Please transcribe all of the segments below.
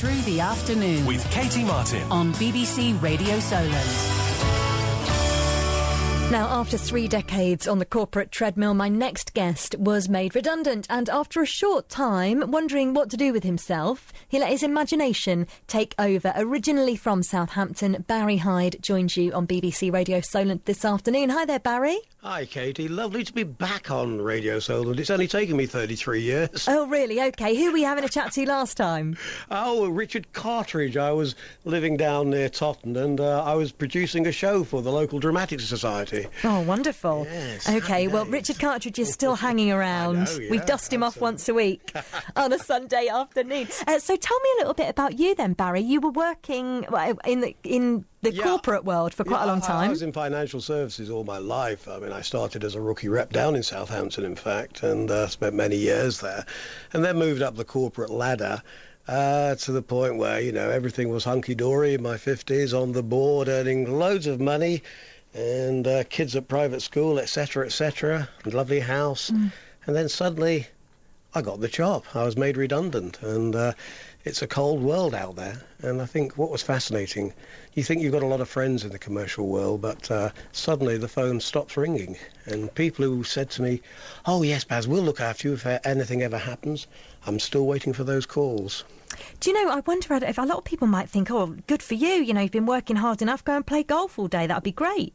Through the Afternoon with Katie Martin on BBC Radio Solent. Now, after 3 decades on the corporate treadmill, my next guest was made redundant, and after a short time, wondering what to do with himself, he let his imagination take over. Originally from Southampton, Barrie Hyde joins you on BBC Radio Solent this afternoon. Hi there, Barrie. Hi, Katie. Lovely to be back on Radio Solent. It's only taken me 33 years. Oh, really? OK. Who were you having a chat to last time? Oh, Richard Cartridge. I was living down near Totton, and I was producing a show for the local Dramatic Society. Oh, wonderful. Yes. OK, well, Richard Cartridge is still hanging around. I know, yeah, we dust him off once a week on a Sunday afternoon. So tell me a little bit about you then, Barrie. You were working in the corporate world for quite a long time. I was in financial services all my life. I mean, I started as a rookie rep down in Southampton, in fact, and spent many years there, and then moved up the corporate ladder to the point where, you know, everything was hunky-dory in my 50s, on the board, earning loads of money, and kids at private school, etc., and lovely house. And then suddenly I got the job. I was made redundant, and it's a cold world out there. And I think what was fascinating, you think you've got a lot of friends in the commercial world, but suddenly the phone stops ringing. And people who said to me, "Oh yes, Baz, we'll look after you if anything ever happens," I'm still waiting for those calls. Do you know, I wonder if a lot of people might think, oh, good for you, you know, you've been working hard enough, go and play golf all day, that'd be great.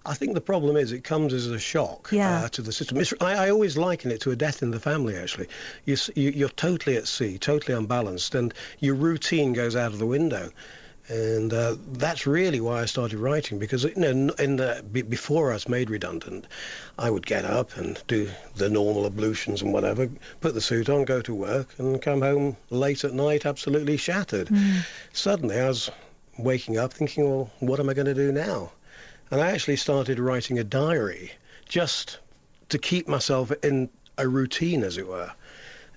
I think the problem is it comes as a shock to the system. I always liken it to a death in the family, actually. You're totally at sea, totally unbalanced, and your routine goes out of the window. And that's really why I started writing, because, you know, before I was made redundant, I would get up and do the normal ablutions and whatever, put the suit on, go to work, and come home late at night absolutely shattered. Suddenly I was waking up thinking, well, what am I going to do now? And I actually started writing a diary just to keep myself in a routine, as it were.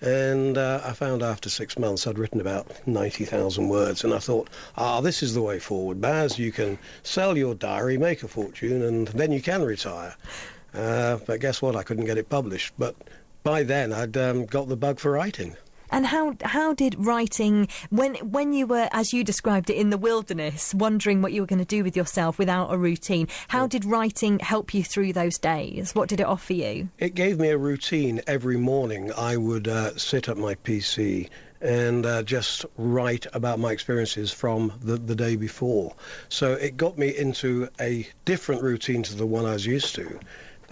And I found after 6 months I'd written about 90,000 words, and I thought, this is the way forward, Baz. You can sell your diary, make a fortune, and then you can retire. But guess what? I couldn't get it published. But by then I'd got the bug for writing. And how did writing, when you were, as you described it, in the wilderness, wondering what you were going to do with yourself without a routine, how did writing help you through those days? What did it offer you? It gave me a routine. Every morning I would sit at my PC and just write about my experiences from the day before. So it got me into a different routine to the one I was used to.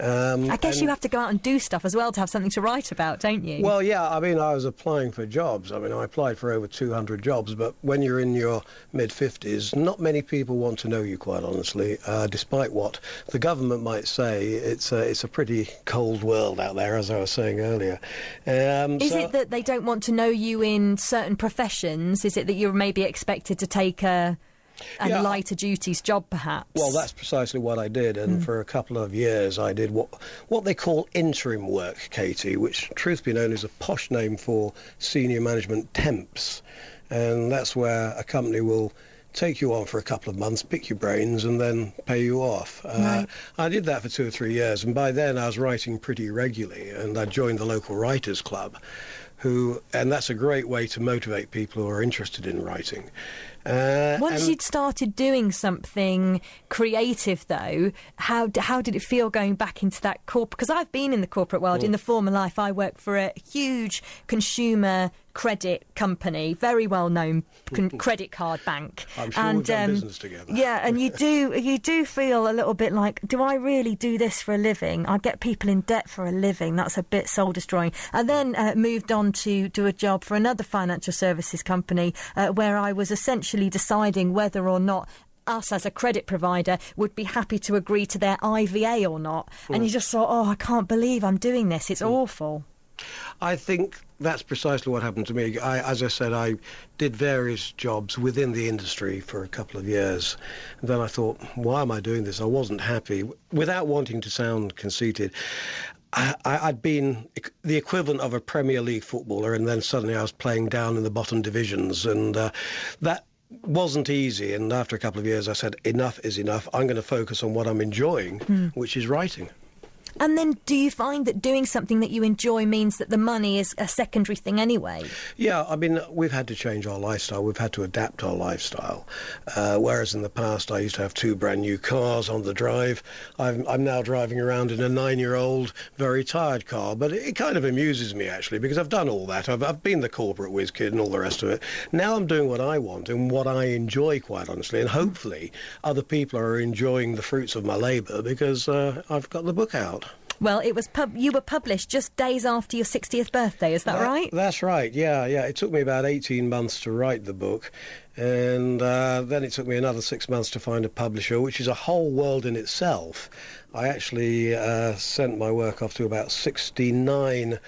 I guess you have to go out and do stuff as well to have something to write about, don't you? Well, yeah, I mean, I was applying for jobs. I mean, I applied for over 200 jobs, but when you're in your mid-50s, not many people want to know you, quite honestly. Despite what the government might say, it's a pretty cold world out there, as I was saying earlier. Is it that they don't want to know you in certain professions? Is it that you're maybe expected to take a lighter duties job, perhaps? Well, that's precisely what I did, and for a couple of years I did what they call interim work, Katie, which, truth be known, is a posh name for senior management temps. And that's where a company will take you on for a couple of months, pick your brains, and then pay you off. Right. I did that for 2 or 3 years, and by then I was writing pretty regularly, and I joined the local writers club, and that's a great way to motivate people who are interested in writing. Once you'd started doing something creative, though, how did it feel going back into that corporate? Because I've been in the corporate world. In the former life, I worked for a huge consumer credit company, very well-known credit card bank. I'm sure we've done business together. Yeah, and you do feel a little bit like, do I really do this for a living? I get people in debt for a living. That's a bit soul-destroying. And then moved on to do a job for another financial services company where I was essentially deciding whether or not us as a credit provider would be happy to agree to their IVA or not. And you just thought, I can't believe I'm doing this. It's awful. I think that's precisely what happened to me. As I said, I did various jobs within the industry for a couple of years. And then I thought, why am I doing this? I wasn't happy. Without wanting to sound conceited, I'd been the equivalent of a Premier League footballer, and then suddenly I was playing down in the bottom divisions. And that wasn't easy. And after a couple of years, I said, enough is enough. I'm going to focus on what I'm enjoying, which is writing. And then do you find that doing something that you enjoy means that the money is a secondary thing anyway? Yeah, I mean, we've had to change our lifestyle. We've had to adapt our lifestyle. Whereas in the past I used to have 2 brand new cars on the drive, I'm now driving around in a 9-year-old, very tired car. But it kind of amuses me, actually, because I've done all that. I've been the corporate whiz kid and all the rest of it. Now I'm doing what I want and what I enjoy, quite honestly. And hopefully other people are enjoying the fruits of my labour because I've got the book out. Well, it was you were published just days after your 60th birthday, is that right? That's right, yeah. It took me about 18 months to write the book, and then it took me another 6 months to find a publisher, which is a whole world in itself. I actually sent my work off to about 69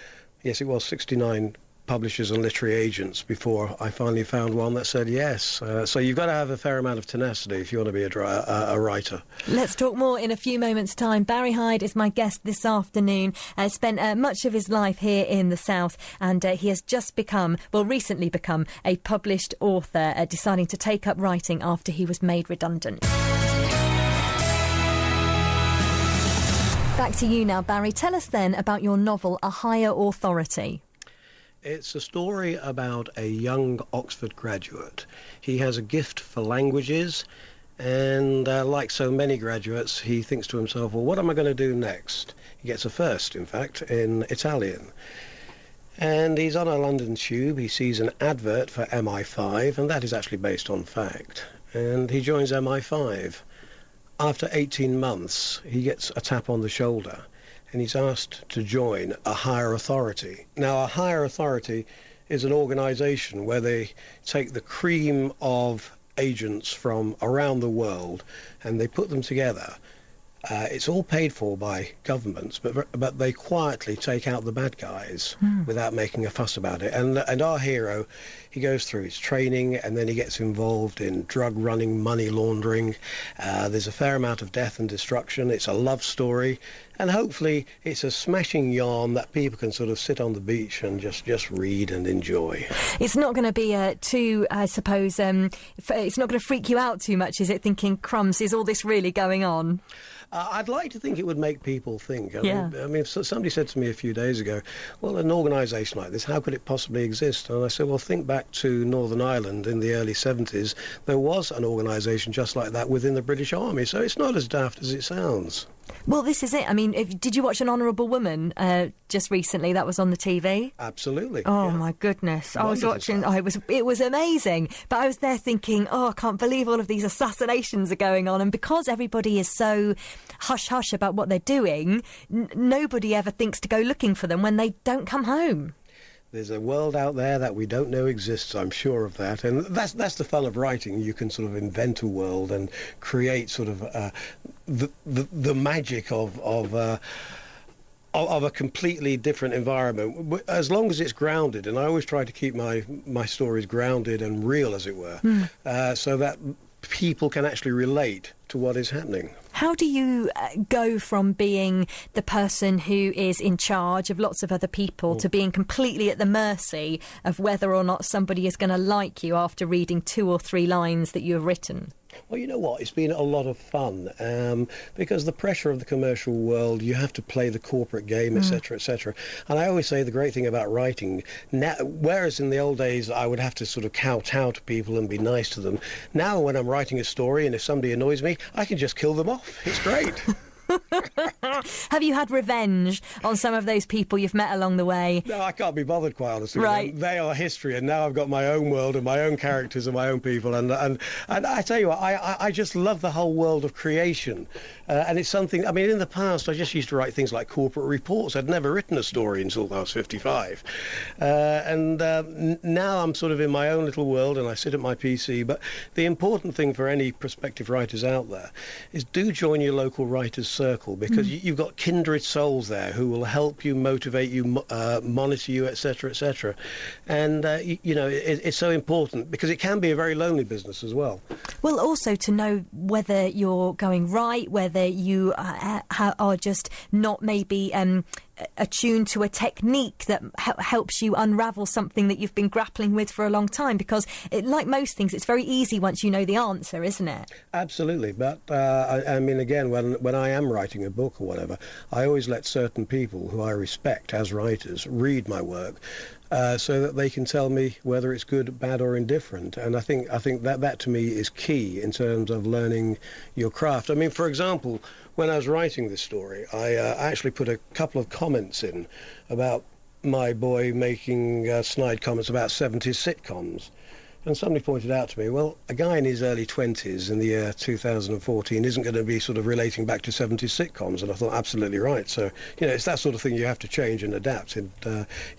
publishers and literary agents before I finally found one that said yes. So you've got to have a fair amount of tenacity if you want to be a writer. Let's talk more in a few moments' time. Barrie Hyde is my guest this afternoon. Spent much of his life here in the South, and he has just recently become a published author, deciding to take up writing after he was made redundant. Back to you now, Barrie. Tell us then about your novel, A Higher Authority. It's a story about a young Oxford graduate. He has a gift for languages, and like so many graduates, he thinks to himself, well, what am I going to do next? He gets a first, in fact, in Italian. And he's on a London tube. He sees an advert for MI5, and that is actually based on fact. And he joins MI5. After 18 months, he gets a tap on the shoulder, and he's asked to join a higher authority. Now, a higher authority is an organisation where they take the cream of agents from around the world and they put them together. It's all paid for by governments, but they quietly take out the bad guys without making a fuss about it. And our hero, he goes through his training and then he gets involved in drug running, money laundering. There's a fair amount of death and destruction. It's a love story. And hopefully it's a smashing yarn that people can sort of sit on the beach and just read and enjoy. It's not going to be too, I suppose, it's not going to freak you out too much, is it, thinking, crumbs, is all this really going on? I'd like to think it would make people think. I mean, if somebody said to me a few days ago, well, an organisation like this, how could it possibly exist? And I said, well, think back to Northern Ireland in the early 70s. There was an organisation just like that within the British Army, so it's not as daft as it sounds. Well, this is it. I mean, did you watch An Honourable Woman just recently? That was on the TV. Absolutely. Oh, yeah. My goodness. I was watching. It was amazing. But I was there thinking, I can't believe all of these assassinations are going on. And because everybody is so hush-hush about what they're doing, nobody ever thinks to go looking for them when they don't come home. There's a world out there that we don't know exists, I'm sure of that. And that's the fun of writing. You can sort of invent a world and create sort of the magic of a completely different environment, as long as it's grounded. And I always try to keep my stories grounded and real, as it were, so that people can actually relate to what is happening. How do you go from being the person who is in charge of lots of other people to being completely at the mercy of whether or not somebody is going to like you after reading 2 or 3 lines that you have written? Well, you know what? It's been a lot of fun because the pressure of the commercial world, you have to play the corporate game, etc., etc. And I always say the great thing about writing, now, whereas in the old days I would have to sort of kowtow to people and be nice to them, now when I'm writing a story and if somebody annoys me, I can just kill them off. It's great. Have you had revenge on some of those people you've met along the way? No, I can't be bothered, quite honestly. Right. They are history, and now I've got my own world and my own characters and my own people. And I tell you what, I just love the whole world of creation. And it's something, I mean, in the past, I just used to write things like corporate reports. I'd never written a story until I was 55. Now I'm sort of in my own little world and I sit at my PC. But the important thing for any prospective writers out there is do join your local writers' circle, because you've got kindred souls there who will help you, motivate you, monitor you, etc., etc. And, it's so important because it can be a very lonely business as well. Well, also to know whether you're going right, whether you are just not maybe attuned to a technique that helps you unravel something that you've been grappling with for a long time? Because like most things, it's very easy once you know the answer, isn't it? Absolutely. But I mean, again, when I am writing a book or whatever, I always let certain people who I respect as writers read my work, so that they can tell me whether it's good, bad or indifferent. And I think that to me is key in terms of learning your craft. I mean, for example, when I was writing this story, I actually put a couple of comments in about my boy making snide comments about 70s sitcoms. And somebody pointed out to me, well, a guy in his early 20s in the year 2014 isn't going to be sort of relating back to 70s sitcoms. And I thought, absolutely right. So, it's that sort of thing you have to change and adapt. And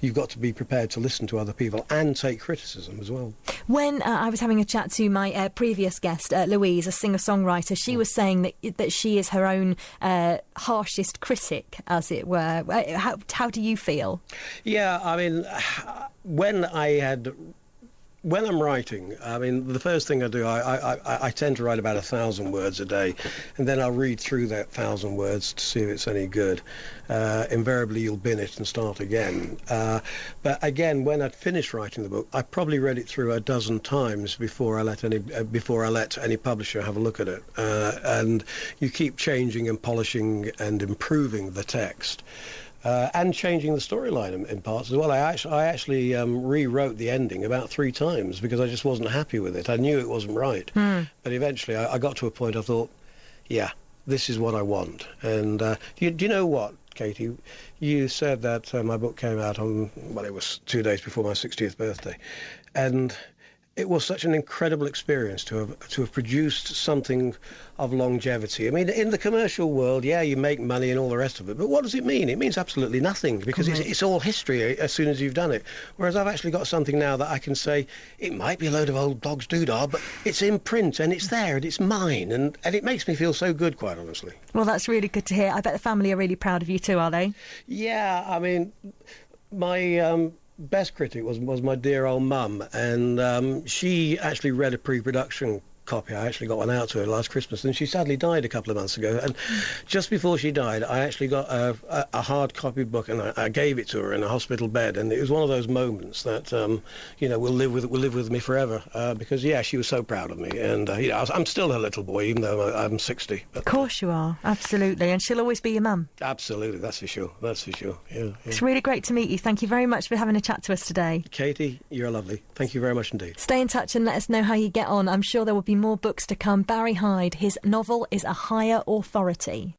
you've got to be prepared to listen to other people and take criticism as well. When I was having a chat to my previous guest, Louise, a singer-songwriter, she was saying that she is her own harshest critic, as it were. How do you feel? Yeah, I mean, when I'm writing, I mean, the first thing I do, I tend to write about 1,000 words a day, and then I'll read through that 1,000 words to see if it's any good. Invariably, you'll bin it and start again. But again, when I'd finished writing the book, I probably read it through a dozen times before I let any publisher have a look at it. And you keep changing and polishing and improving the text. And changing the storyline in parts as well. I actually rewrote the ending about 3 times because I just wasn't happy with it. I knew it wasn't right. But eventually I got to a point I thought, yeah, this is what I want. And do you know what, Katie? You said that my book came out on, well, it was 2 days before my 60th birthday. And it was such an incredible experience to have produced something of longevity. I mean, in the commercial world, yeah, you make money and all the rest of it, but what does it mean? It means absolutely nothing, because it's all history as soon as you've done it. Whereas I've actually got something now that I can say, it might be a load of old dog's doodah, but it's in print and it's there and it's mine, and it makes me feel so good, quite honestly. Well, that's really good to hear. I bet the family are really proud of you too, are they? Yeah, I mean, my best critic was my dear old mum, and she actually read a pre-production copy. I actually got one out to her last Christmas, and she sadly died a couple of months ago. And just before she died, I actually got a hard copy book, and I gave it to her in a hospital bed. And it was one of those moments that will live with me forever, because yeah, she was so proud of me. And I'm still her little boy, even though I'm 60. But, of course you are, absolutely, and she'll always be your mum. Absolutely, that's for sure. That's for sure. Yeah. It's really great to meet you. Thank you very much for having a chat to us today. Katie, you're lovely. Thank you very much indeed. Stay in touch and let us know how you get on. I'm sure there will be more books to come. Barrie Hyde, his novel is A Higher Authority.